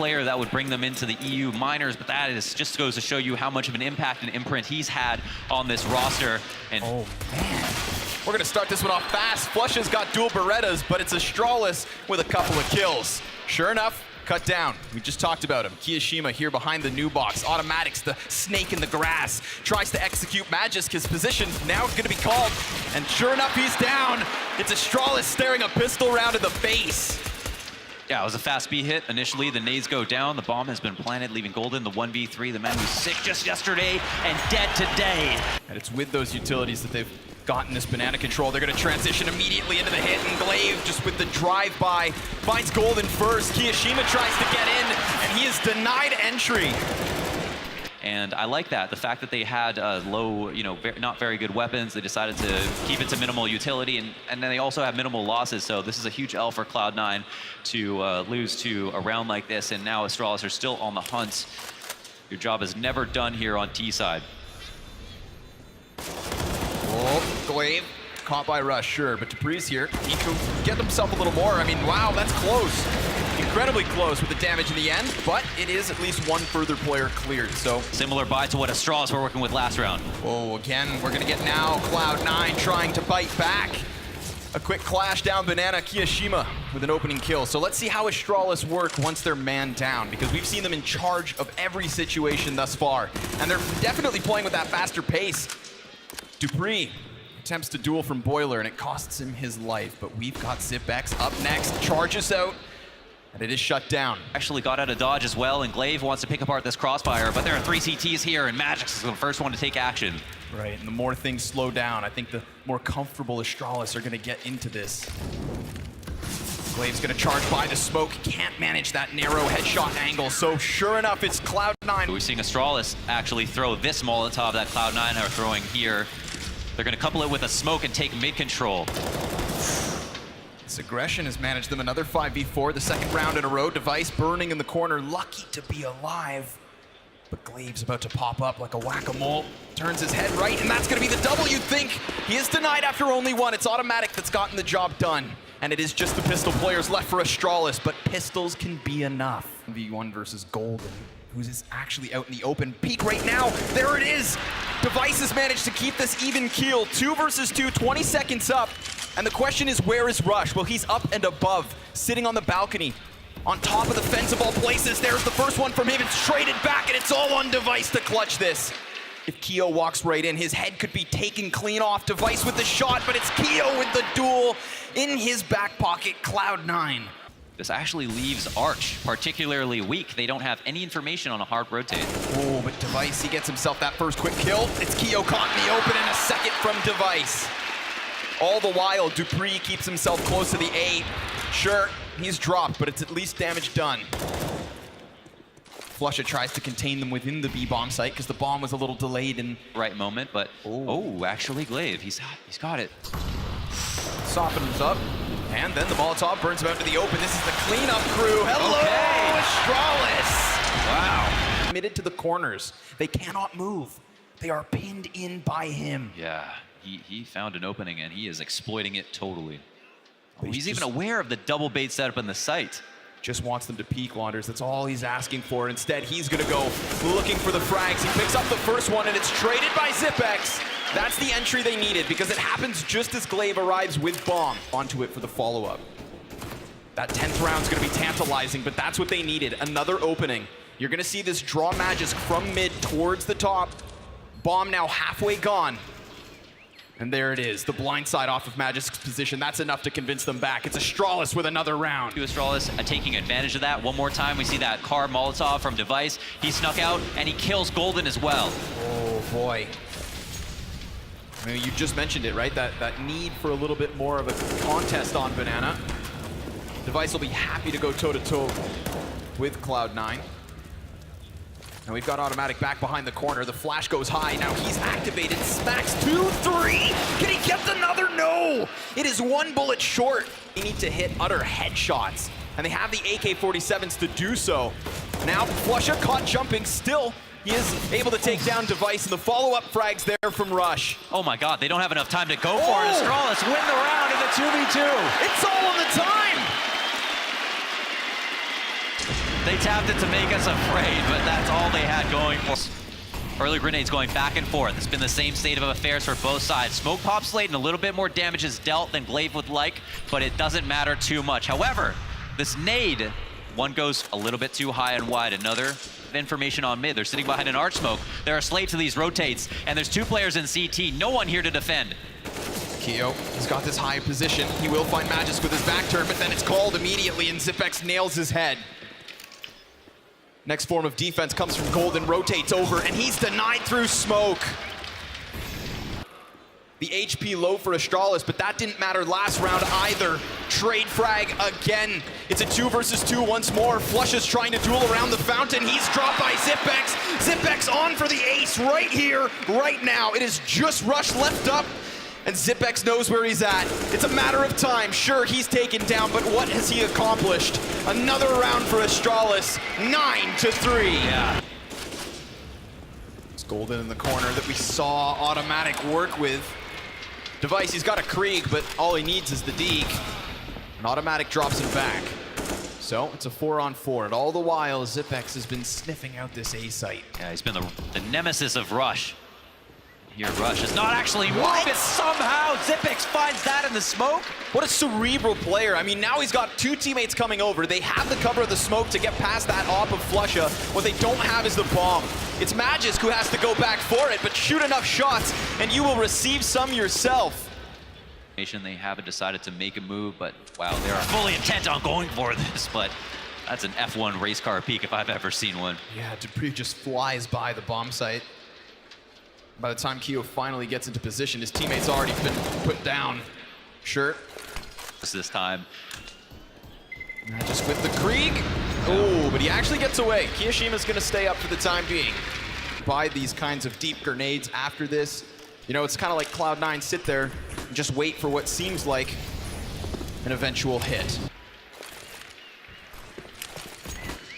player that would bring them into the EU minors, but that just goes to show you how much of an impact and imprint he's had on this roster. And oh man, we're gonna start this one off fast. Flush has got dual Berettas, but it's Astralis with a couple of kills. Sure enough, cut down. We just talked about him. Kiyashima here behind the new box. Automatics, the snake in the grass, tries to execute Magisk. His position now going to be called, and sure enough, he's down. It's Astralis staring a pistol round in the face. Yeah, it was a fast B hit. Initially, the nades go down. The bomb has been planted, leaving Golden the 1v3. The man who's sick just yesterday and dead today. And it's with those utilities that they've gotten this banana control. They're going to transition immediately into the hit, and Glaive just with the drive-by finds Golden first. Kiyashima tries to get in, and he is denied entry. And I like that. The fact that they had low, not very good weapons. They decided to keep it to minimal utility, and then they also have minimal losses. So this is a huge L for Cloud9 to lose to a round like this. And now Astralis are still on the hunt. Your job is never done here on T side. Oh, Glaive caught by Rush, sure, but Dupree's here. He could get himself a little more. I mean, wow, that's close. Incredibly close with the damage in the end, but it is at least one further player cleared, so. Similar buy to what Astralis were working with last round. Oh, again, we're gonna get now Cloud9 trying to bite back. A quick clash down Banana, Kiyashima with an opening kill. So let's see how Astralis work once they're man down, because we've seen them in charge of every situation thus far, and they're definitely playing with that faster pace. Dupree attempts to duel from Boiler, and it costs him his life, but we've got Zipex up next, charges out, and it is shut down. Actually got out of dodge as well, and Glaive wants to pick apart this crossfire, but there are 3 CTs here, and Magisk is the first one to take action. Right, and the more things slow down, I think the more comfortable Astralis are gonna get into this. Glaive's gonna charge by the smoke, can't manage that narrow headshot angle, so sure enough, it's Cloud9. We're seeing Astralis actually throw this Molotov that Cloud9 are throwing here. They're gonna couple it with a smoke and take mid control. This aggression has managed them another 5v4, the second round in a row. Device burning in the corner, lucky to be alive. But Glaive's about to pop up like a whack-a-mole. Turns his head right, and that's gonna be the double, you'd think. He is denied after only one. It's Automatic that's gotten the job done. And it is just the pistol players left for Astralis, but pistols can be enough. V1 versus Golden, who's actually out in the open. Peek right now, there it is. Device has managed to keep this even keel. 2 versus 2, 20 seconds up. And the question is, where is Rush? Well, he's up and above, sitting on the balcony, on top of the fence of all places. There's the first one from him. It's traded back, and it's all on Device to clutch this. If Keo walks right in, his head could be taken clean off. Device with the shot, but it's Keo with the duel in his back pocket. Cloud9. This actually leaves Arch particularly weak. They don't have any information on a hard rotate. Oh, but Device, he gets himself that first quick kill. It's Keo caught in the open, and a second from Device. All the while, Dupree keeps himself close to the A. Sure, he's dropped, but it's at least damage done. Flusha tries to contain them within the B-bomb site because the bomb was a little delayed in right moment, but oh, actually Glaive, he's got it. Softens up, and then the Molotov burns him out to the open. This is the cleanup crew. Hello, okay. Astralis! Wow. Committed to the corners. They cannot move. They are pinned in by him. Yeah. He found an opening, and he is exploiting it totally. Oh, he's even aware of the double bait setup in the site. Just wants them to peek, Wanders. That's all he's asking for. Instead, he's going to go looking for the frags. He picks up the first one, and it's traded by Zipex. That's the entry they needed, because it happens just as Glaive arrives with bomb onto it for the follow-up. That 10th round's going to be tantalizing, but that's what they needed. Another opening. You're going to see this draw Magisk from mid towards the top. Bomb now halfway gone. And there it is, the blind side off of Magisk's position. That's enough to convince them back. It's Astralis with another round. Astralis taking advantage of that. One more time, we see that car Molotov from Device. He snuck out, and he kills Golden as well. Oh, boy. I mean, you just mentioned it, right? That need for a little bit more of a contest on Banana. Device will be happy to go toe-to-toe with Cloud9. And we've got Automatic back behind the corner. The flash goes high. Now he's activated. Smacks 2, 3. Can he get another? No! It is one bullet short. They need to hit utter headshots. And they have the AK-47s to do so. Now Flusha caught jumping. Still, he is able to take down Device. And the follow-up frags there from Rush. Oh my god, they don't have enough time to go for it. Astralis win the round in the 2v2. It's all on the time! They tapped it to make us afraid, but that's all they had going for us. Early grenades going back and forth. It's been the same state of affairs for both sides. Smoke pops late and a little bit more damage is dealt than Glaive would like, but it doesn't matter too much. However, this nade, one goes a little bit too high and wide. Another information on mid. They're sitting behind an arch smoke. They're a slave to these rotates, and there's two players in CT. No one here to defend. Keo, he's got this high position. He will find Magisk with his back turn, but then it's called immediately, and Zipex nails his head. Next form of defense comes from Golden, rotates over, and he's denied through smoke. The HP low for Astralis, but that didn't matter last round either. Trade frag again. It's a 2 versus 2 once more. Flush is trying to duel around the fountain. He's dropped by Zipex. Zipex on for the ace right here, right now. It is just Rush left up, and Zipex knows where he's at. It's a matter of time. Sure, he's taken down, but what has he accomplished? Another round for Astralis, 9-3. Yeah. It's Golden in the corner that we saw Automatic work with. Device, he's got a Krieg, but all he needs is the Deke. And Automatic drops him back. So it's a 4-on-4, and all the while, Zipex has been sniffing out this A site. Yeah, he's been the nemesis of Rush. Here, Rush is not actually What? moving. Somehow, Zipex finds that in the smoke. What a cerebral player. I mean, now he's got two teammates coming over. They have the cover of the smoke to get past that op of Flusha. What they don't have is the bomb. It's Magisk who has to go back for it, but shoot enough shots, and you will receive some yourself. They haven't decided to make a move, but wow, they are fully intent on going for this, but that's an F1 race car peak if I've ever seen one. Yeah, Dupree just flies by the bomb site. By the time Keo finally gets into position, his teammate's already been put down. Sure. This time. Just with the Krieg. Oh, but he actually gets away. Kiyoshima's gonna stay up for the time being. Buy these kinds of deep grenades after this. You know, it's kind of like Cloud9 sit there and just wait for what seems like an eventual hit.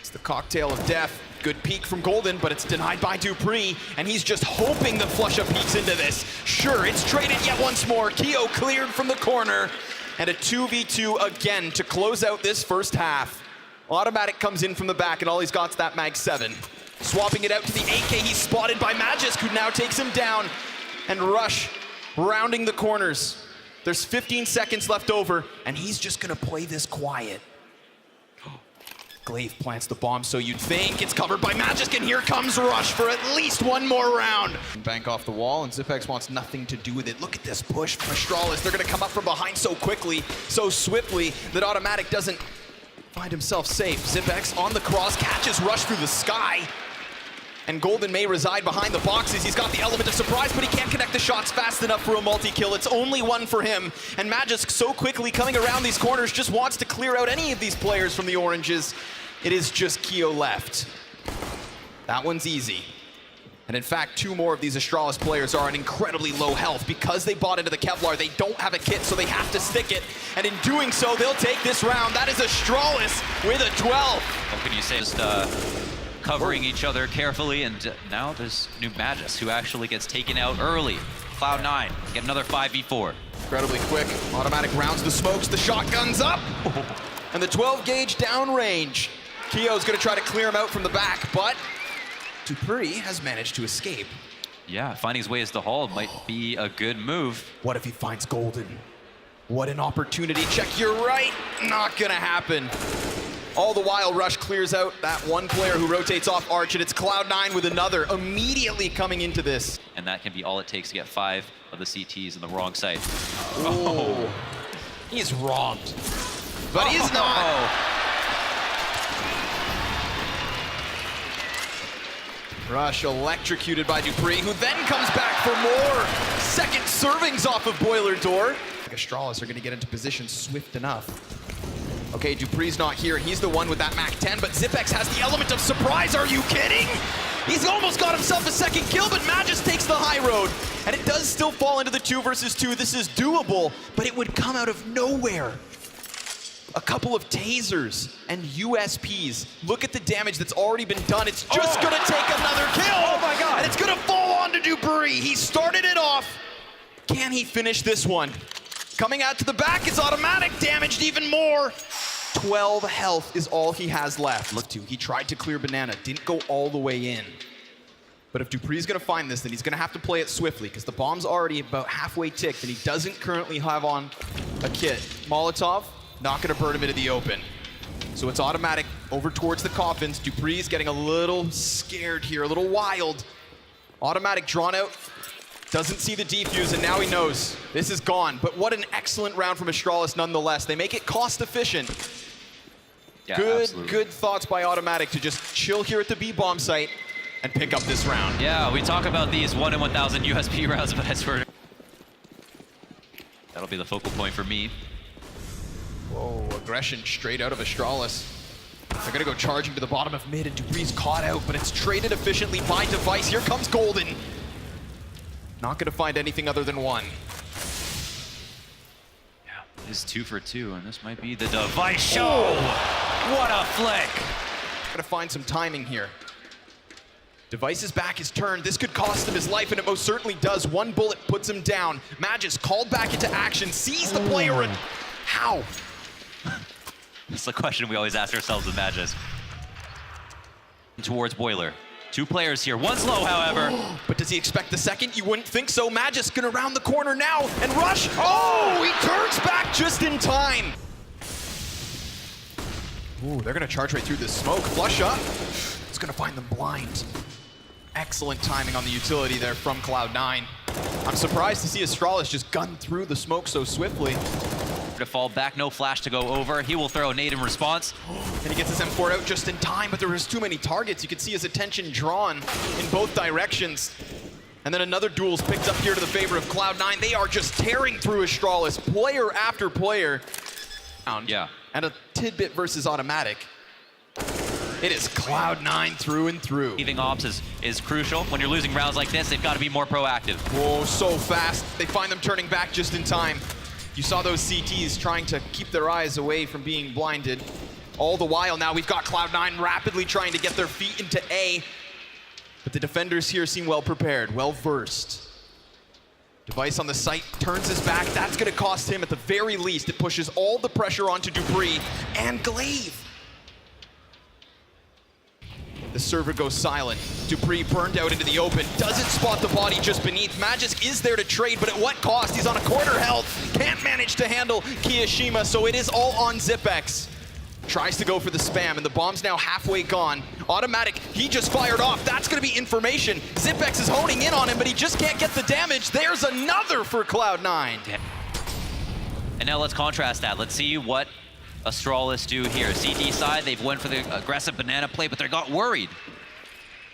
It's the cocktail of death. Good peek from Golden, but it's denied by Dupree, and he's just hoping that Flusha peeks into this. Sure, it's traded yet once more. Keo cleared from the corner, and a 2v2 again to close out this first half. Automatic comes in from the back, and all he's got's that Mag 7. Swapping it out to the AK, he's spotted by Magisk, who now takes him down. And Rush rounding the corners. There's 15 seconds left over, and he's just gonna play this quiet. Glaive plants the bomb, so you'd think it's covered by Magisk, and here comes Rush for at least one more round. Bank off the wall, and Zipex wants nothing to do with it. Look at this push from Astralis. They're gonna come up from behind so quickly, so swiftly, that Automatic doesn't find himself safe. Zipex on the cross, catches Rush through the sky. And Golden may reside behind the boxes. He's got the element of surprise, but he can't connect the shots fast enough for a multi-kill. It's only one for him. And Magisk so quickly coming around these corners just wants to clear out any of these players from the oranges. It is just Keo left. That one's easy. And in fact, two more of these Astralis players are in incredibly low health. Because they bought into the Kevlar, they don't have a kit, so they have to stick it. And in doing so, they'll take this round. That is Astralis with a 12. What can you say? Just covering each other carefully, and now there's new Magisk who actually gets taken out early. Cloud9 get another 5v4. Incredibly quick. Automatic rounds the smokes, the shotgun's up. And the 12 gauge downrange. Keo's gonna try to clear him out from the back, but Dupree has managed to escape. Yeah, finding his way as the hall might be a good move. What if he finds Golden? What an opportunity. Check your right. Not gonna happen. All the while, Rush clears out that one player who rotates off Arch, and it's Cloud9 with another immediately coming into this. And that can be all it takes to get 5 of the CTs in the wrong site. Oh. He's wronged. But he's not. Rush electrocuted by Dupree, who then comes back for more second servings off of Boiler Door. Astralis are gonna get into position swift enough. Okay, Dupree's not here. He's the one with that Mac 10, but Zipex has the element of surprise. Are you kidding? He's almost got himself a second kill, but Magisk takes the high road. And it does still fall into the 2 versus 2. This is doable, but it would come out of nowhere. A couple of tasers and USPs. Look at the damage that's already been done. It's just gonna take another kill. Oh my God. And it's gonna fall onto Dupree. He started it off. Can he finish this one? Coming out to the back is Automatic, damaged even more. 12 health is all he has left. Look to, he tried to clear banana, didn't go all the way in. But if Dupree's gonna find this, then he's gonna have to play it swiftly because the bomb's already about halfway ticked and he doesn't currently have on a kit. Molotov, not gonna burn him into the open. So it's automatic over towards the coffins. Dupree's getting a little scared here, a little wild. Automatic drawn out, doesn't see the defuse, and now he knows this is gone. But what an excellent round from Astralis nonetheless. They make it cost efficient. Yeah, good thoughts by Automatic to just chill here at the B-bomb site and pick up this round. Yeah, we talk about these 1 in 1,000 USP rounds, but I swear that'll be the focal point for me. Whoa, aggression straight out of Astralis. They're gonna go charging to the bottom of mid, and Dupree's caught out, but it's traded efficiently by Device. Here comes Golden. Not gonna find anything other than one. Yeah, it is 2 for 2, and this might be the Device show. What a flick. Gotta find some timing here. Device's back is turned. This could cost him his life, and it most certainly does. One bullet puts him down. Magus called back into action, sees the player, and how? That's the question we always ask ourselves with Magus. Towards Boiler. 2 players here. One's low, however. But does he expect the second? You wouldn't think so. Magus gonna round the corner now and rush. Oh, he turns back just in time. Ooh, they're gonna charge right through this smoke. Flush up. It's gonna find them blind. Excellent timing on the utility there from Cloud9. I'm surprised to see Astralis just gun through the smoke so swiftly. To fall back, no flash to go over. He will throw a nade in response. And he gets his M4 out just in time, but there was too many targets. You could see his attention drawn in both directions. And then another duel's picked up here to the favor of Cloud9. They are just tearing through Astralis, player after player. Yeah. And a tidbit versus Automatic. It is Cloud9 through and through. Leaving ops is crucial. When you're losing rounds like this, they've got to be more proactive. Whoa, so fast. They find them turning back just in time. You saw those CTs trying to keep their eyes away from being blinded. All the while now we've got Cloud9 rapidly trying to get their feet into A. But the defenders here seem well prepared, well versed. Device on the site turns his back. That's gonna cost him at the very least. It pushes all the pressure onto Dupree and Glaive. The server goes silent. Dupree burned out into the open. Doesn't spot the body just beneath. Magisk is there to trade, but at what cost? He's on a quarter health. Can't manage to handle Kiyashima, so it is all on Zipex. Tries to go for the spam, and the bomb's now halfway gone. Automatic, he just fired off. That's gonna be information. Zipex is honing in on him, but he just can't get the damage. There's another for Cloud9. And now let's contrast that. Let's see what Astralis do here. CT side, they've went for the aggressive banana play, but they got worried.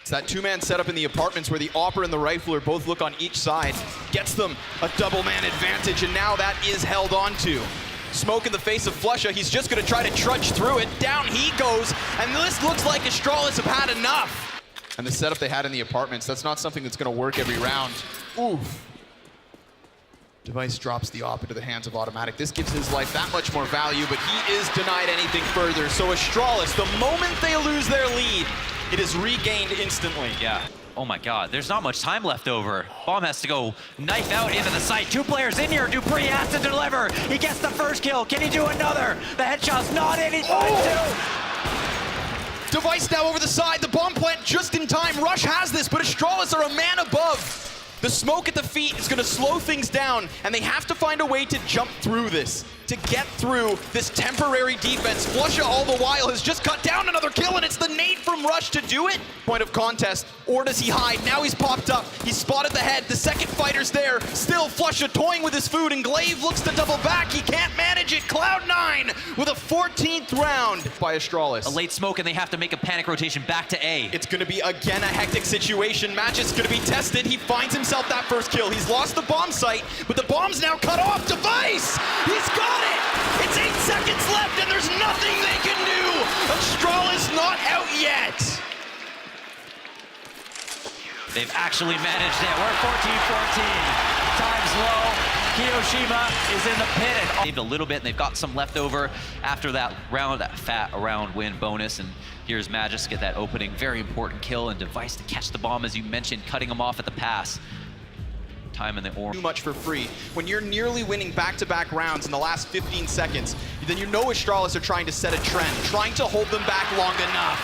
It's that two-man setup in the apartments where the Opera and the Rifler both look on each side. Gets them a double-man advantage, and now that is held onto. Smoke in the face of Flusha. He's just gonna try to trudge through it. Down he goes, and this looks like Astralis have had enough. And the setup they had in the apartments, that's not something that's gonna work every round. Oof. Device drops the op into the hands of Automatic. This gives his life that much more value, but he is denied anything further. So Astralis, the moment they lose their lead, it is regained instantly. Yeah. Oh my god, there's not much time left over. Bomb has to go knife out into the site. 2 players in here. Dupree has to deliver. He gets the first kill. Can he do another? The headshot's not in. He's Device now over the side. The bomb plant just in time. Rush has this, but Astralis are a man above. The smoke at the feet is gonna slow things down, and they have to find a way to jump through this, to get through this temporary defense. Flusha all the while has just cut down another kill, and it's the nade from Rush to do it. Point of contest, or does he hide? Now he's popped up, he's spotted the head, the second fighter's there. Still Flusha toying with his food, and Glaive looks to double back. He can't manage it. Cloud9 with a 14th round by Astralis. a late smoke, and they have to make a panic rotation back to A. It's gonna be again a hectic situation. Magic's gonna be tested. He finds himself that first kill. He's lost the bomb site, but the bomb's now cut off. Device! He's got it! It's 8 seconds left, and there's nothing they can do! Astralis not out yet! They've actually managed it. We're 14-14. Time's low. Kiyoshima is in the pit and saved a little bit, and they've got some left over after that round, that fat round win bonus. And here's Magus to get that opening, very important kill, and Device to catch the bomb, as you mentioned, cutting him off at the pass. time in the orange. Too much for free. When you're nearly winning back-to-back rounds in the last 15 seconds, then you know Astralis are trying to set a trend, trying to hold them back long enough.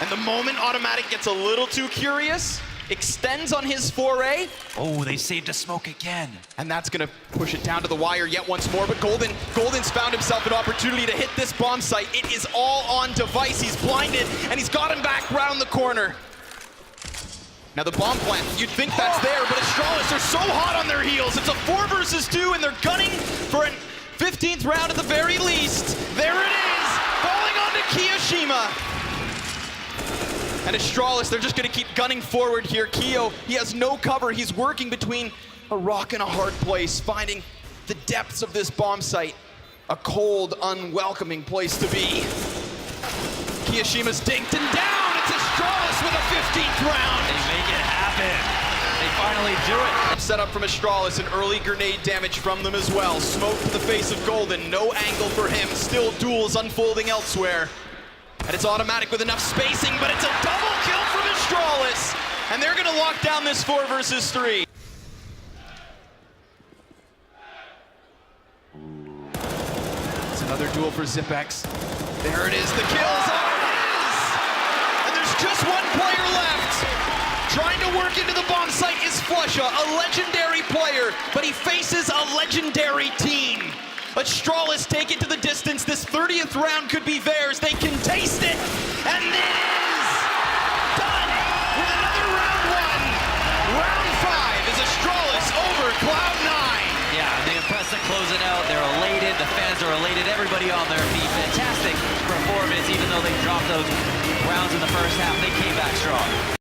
And the moment Automatic gets a little too curious, extends on his foray. Oh, they saved a smoke again. And that's gonna push it down to the wire yet once more, but Golden's found himself an opportunity to hit this bomb site. It is all on Device. He's blinded, and he's got him back round the corner. Now the bomb plant, you'd think that's there, but Astralis are so hot on their heels. It's a 4 versus 2, and they're gunning for a 15th round at the very least. There it is, falling onto Kiyoshima. And Astralis, they're just gonna keep gunning forward here. Kyo, he has no cover. He's working between a rock and a hard place, finding the depths of this bomb site. A cold, unwelcoming place to be. Kiyoshima's dinked and down. It's Astralis with a 15th round. They make it happen. They finally do it. Set up from Astralis, an early grenade damage from them as well. Smoke to the face of Golden, no angle for him. Still duels unfolding elsewhere. And it's Automatic with enough spacing, but it's a double kill from Astralis. And they're gonna lock down this 4 versus 3. It's another duel for Zipex. There it is, the kills are his! And there's just one player left. Trying to work into the bomb site is Flusha, a legendary player, but he faces a legendary team. Astralis take it to the distance. This 30th round could be theirs. They can taste it, and it is done with another round 1. Round 5 is Astralis over Cloud9. Yeah, they impressed at closing out. They're elated. The fans are elated. Everybody on their feet. Fantastic performance. Even though they dropped those rounds in the first half, they came back strong.